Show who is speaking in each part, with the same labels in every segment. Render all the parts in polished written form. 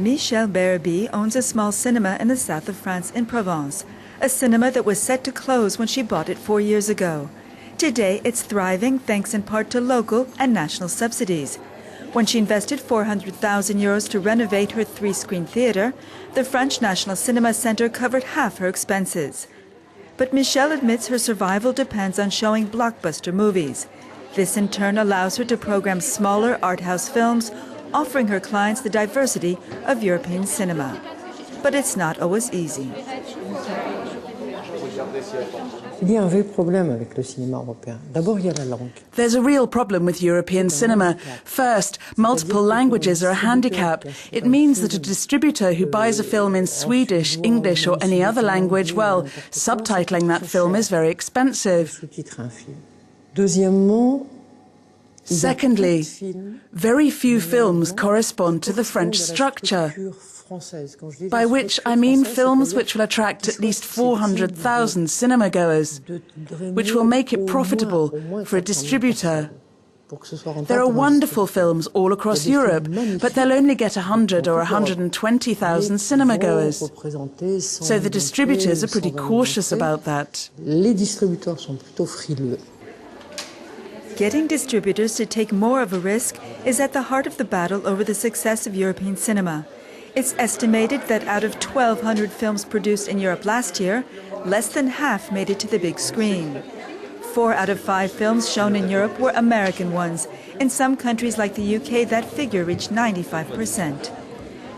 Speaker 1: Michele Berrebi owns a small cinema in the south of France in Provence, a cinema that was set to close when she bought it 4 years ago. Today, it's thriving thanks in part to local and national subsidies. When she invested 400,000 euros to renovate her 3-screen theatre, the French National Cinema Centre covered half her expenses. But Michèle admits her survival depends on showing blockbuster movies. This in turn allows her to program smaller art house films, offering her clients the diversity of European cinema. But it's not always easy.
Speaker 2: There's a real problem with European cinema. First, multiple languages are a handicap. It means that a distributor who buys a film in Swedish, English or any other language, well, subtitling that film is very expensive. Secondly, very few films correspond to the French structure, by which I mean films which will attract at least 400,000 cinema-goers, which will make it profitable for a distributor. There are wonderful films all across Europe, but they'll only get 100 or 120,000 cinema-goers. So the distributors are pretty cautious about that.
Speaker 1: Getting distributors to take more of a risk is at the heart of the battle over the success of European cinema. It's estimated that out of 1,200 films produced in Europe last year, less than half made it to the big screen. 4 out of 5 films shown in Europe were American ones. In some countries like the UK, that figure reached 95%.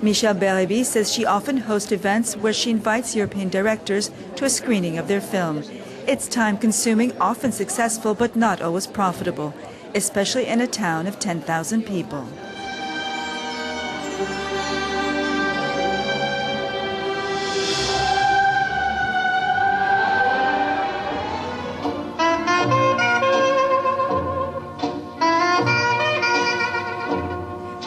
Speaker 1: Michele Berrebi says she often hosts events where she invites European directors to a screening of their film. It's time-consuming, often successful, but not always profitable, especially in a town of 10,000 people.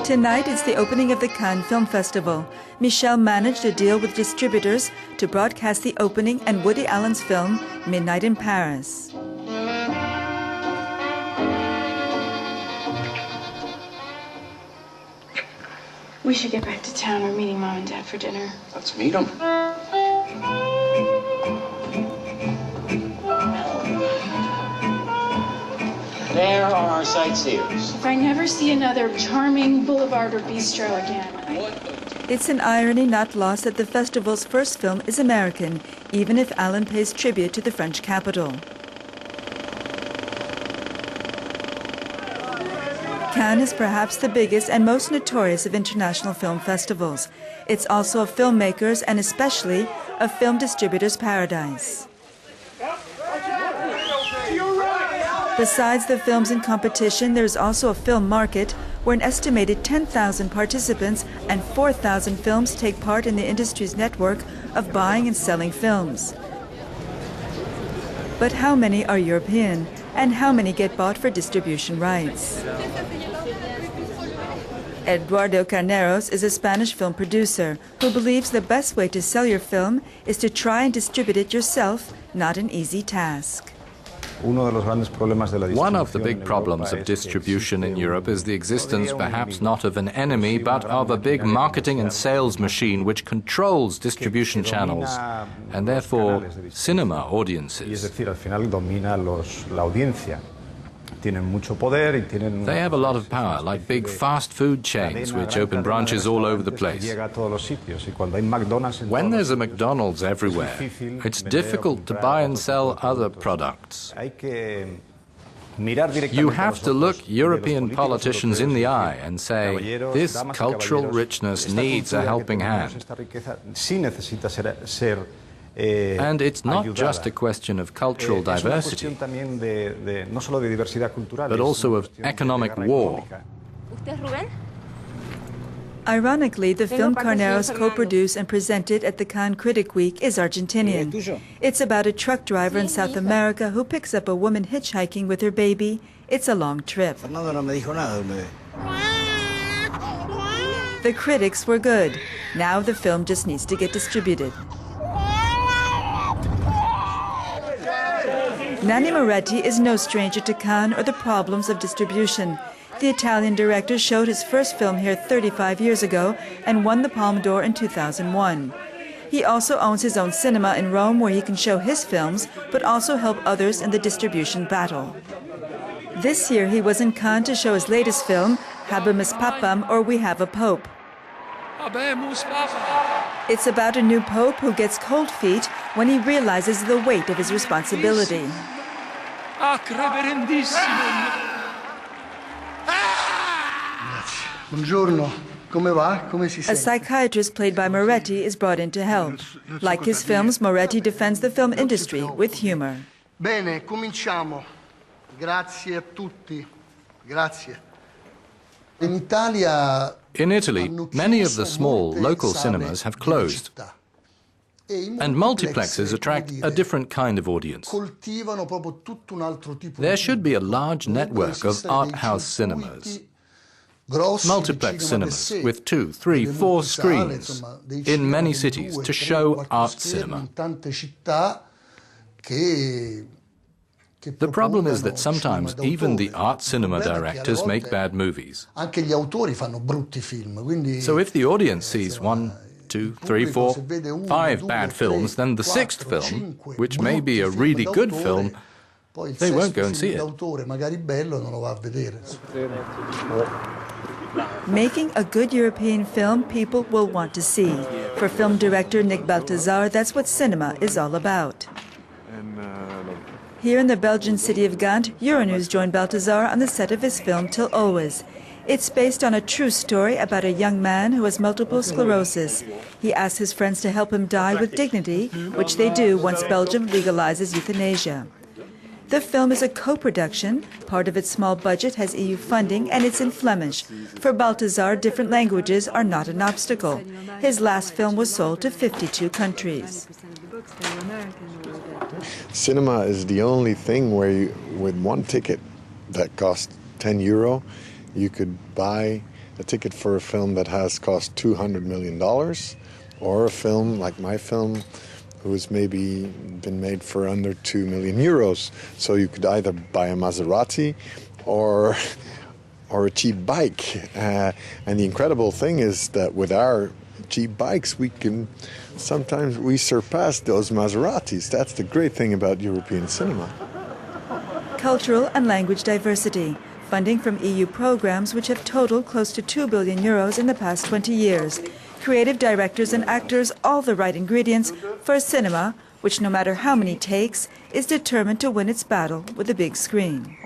Speaker 1: Tonight is the opening of the Cannes Film Festival. Michèle managed a deal with distributors to broadcast the opening and Woody Allen's film, Midnight in Paris.
Speaker 3: We should get back to town. We're meeting Mom and Dad for dinner.
Speaker 4: Let's meet them. There are our sightseers.
Speaker 3: If I never see another charming boulevard or bistro again.
Speaker 1: It's an irony not lost that the festival's first film is American, even if Allen pays tribute to the French capital. Cannes is perhaps the biggest and most notorious of international film festivals. It's also a filmmaker's and especially a film distributor's paradise. Besides the films in competition, there's also a film market where an estimated 10,000 participants and 4,000 films take part in the industry's network of buying and selling films. But how many are European, and how many get bought for distribution rights? Eduardo Carneros is a Spanish film producer who believes the best way to sell your film is to try and distribute it yourself, not an easy task.
Speaker 5: One of the big problems of distribution in Europe is the existence perhaps not of an enemy, but of a big marketing and sales machine which controls distribution channels and therefore cinema audiences. They have a lot of power, like big fast food chains which open branches all over the place. When there's a McDonald's everywhere, it's difficult to buy and sell other products. You have to look European politicians in the eye and say, this cultural richness needs a helping hand. And it's not just a question of cultural diversity, but also of economic war.
Speaker 1: Ironically, the film Carneros co-produced and presented at the Cannes Critic Week is Argentinian. It's about a truck driver in South America who picks up a woman hitchhiking with her baby. It's a long trip. The critics were good. Now the film just needs to get distributed. Nanni Moretti is no stranger to Cannes or the problems of distribution. The Italian director showed his first film here 35 years ago and won the Palme d'Or in 2001. He also owns his own cinema in Rome where he can show his films, but also help others in the distribution battle. This year he was in Cannes to show his latest film, Habemus Papam, or We Have a Pope. It's about a new pope who gets cold feet when he realizes the weight of his responsibility.
Speaker 6: Buongiorno. Come va? Come si sente?
Speaker 1: A psychiatrist played by Moretti is brought in to help. Like his films, Moretti defends the film industry with humor.
Speaker 6: Bene, cominciamo. Grazie a tutti. Grazie.
Speaker 5: In Italy, many of the small local cinemas have closed, and multiplexes attract a different kind of audience. There should be a large network of art house cinemas, multiplex cinemas with 2, 3, 4 screens in many cities to show art cinema. The problem is that sometimes even the art cinema directors make bad movies. So if the audience sees 1, 2, 3, 4, 5 bad films, then the 6th film, which may be a really good film, they won't go and see it.
Speaker 1: Making a good European film people will want to see. For film director Nick Balthazar, that's what cinema is all about. Here in the Belgian city of Ghent, Euronews joined Balthazar on the set of his film Till Always. It's based on a true story about a young man who has multiple sclerosis. He asks his friends to help him die with dignity, which they do once Belgium legalizes euthanasia. The film is a co-production. Part of its small budget has EU funding, and it's in Flemish. For Balthazar, different languages are not an obstacle. His last film was sold to 52 countries.
Speaker 7: Cinema is the only thing where you, with one ticket that costs €10, you could buy a ticket for a film that has cost $200 million, or a film like my film who's maybe been made for under €2 million. So you could either buy a Maserati or a cheap bike. And the incredible thing is that with our cheap bikes, sometimes we surpass those Maseratis. That's the great thing about European cinema.
Speaker 1: Cultural and language diversity. Funding from EU programs which have totaled close to €2 billion in the past 20 years. Creative directors and actors, all the right ingredients for a cinema which, no matter how many takes, is determined to win its battle with the big screen.